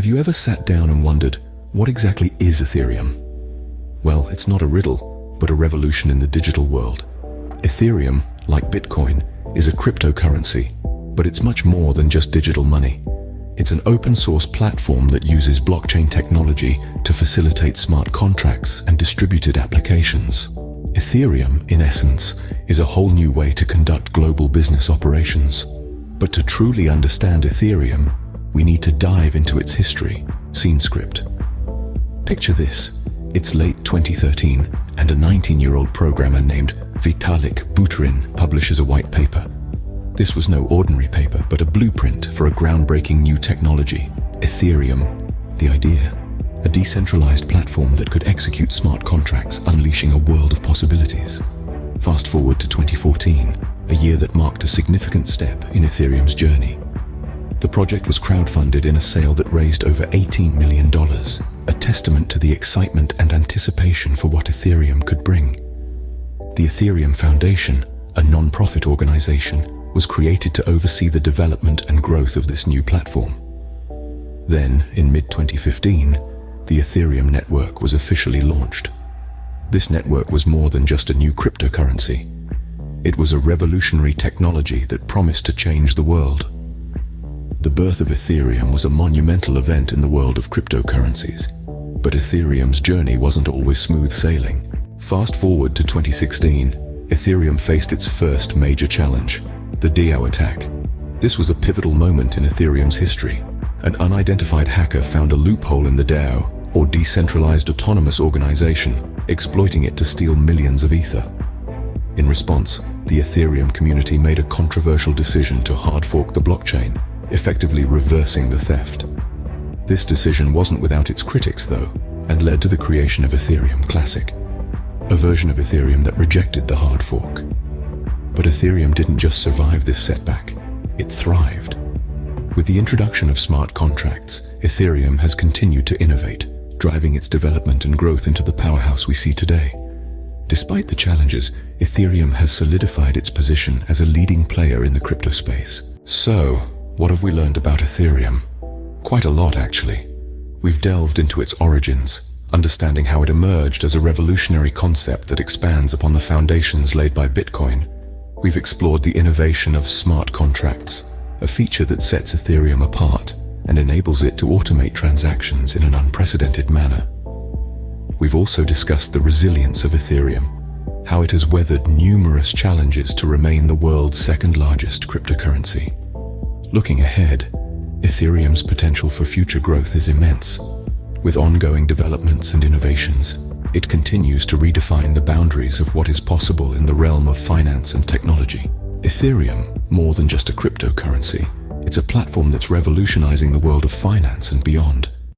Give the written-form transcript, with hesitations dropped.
Have you ever sat down and wondered, what exactly is Ethereum? Well, it's not a riddle, but a revolution in the digital world. Ethereum, like Bitcoin, is a cryptocurrency, but it's much more than just digital money. It's an open-source platform that uses blockchain technology to facilitate smart contracts and distributed applications. Ethereum, in essence, is a whole new way to conduct global business operations. But to truly understand Ethereum, we need to dive into its history. Scene script. Picture this. It's late 2013, and a 19-year-old programmer named Vitalik Buterin publishes a white paper. This was no ordinary paper, but a blueprint for a groundbreaking new technology, Ethereum. The idea: a decentralized platform that could execute smart contracts, unleashing a world of possibilities. Fast forward to 2014, a year that marked a significant step in Ethereum's journey. The project was crowdfunded in a sale that raised over $18 million, a testament to the excitement and anticipation for what Ethereum could bring. The Ethereum Foundation, a non-profit organization, was created to oversee the development and growth of this new platform. Then, in mid-2015, the Ethereum network was officially launched. This network was more than just a new cryptocurrency. It was a revolutionary technology that promised to change the world. The birth of Ethereum was a monumental event in the world of cryptocurrencies. But Ethereum's journey wasn't always smooth sailing. Fast forward to 2016, Ethereum faced its first major challenge, the DAO attack. This was a pivotal moment in Ethereum's history. An unidentified hacker found a loophole in the DAO, or decentralized autonomous organization, exploiting it to steal millions of Ether. In response, the Ethereum community made a controversial decision to hard fork the blockchain, effectively reversing the theft. This decision wasn't without its critics, though, and led to the creation of Ethereum Classic, a version of Ethereum that rejected the hard fork. But Ethereum didn't just survive this setback, it thrived. With the introduction of smart contracts, Ethereum has continued to innovate, driving its development and growth into the powerhouse we see today. Despite the challenges, Ethereum has solidified its position as a leading player in the crypto space. So, what have we learned about Ethereum? Quite a lot, actually. We've delved into its origins, understanding how it emerged as a revolutionary concept that expands upon the foundations laid by Bitcoin. We've explored the innovation of smart contracts, a feature that sets Ethereum apart and enables it to automate transactions in an unprecedented manner. We've also discussed the resilience of Ethereum, how it has weathered numerous challenges to remain the world's second largest cryptocurrency. Looking ahead, Ethereum's potential for future growth is immense. With ongoing developments and innovations, it continues to redefine the boundaries of what is possible in the realm of finance and technology. Ethereum, more than just a cryptocurrency, it's a platform that's revolutionizing the world of finance and beyond.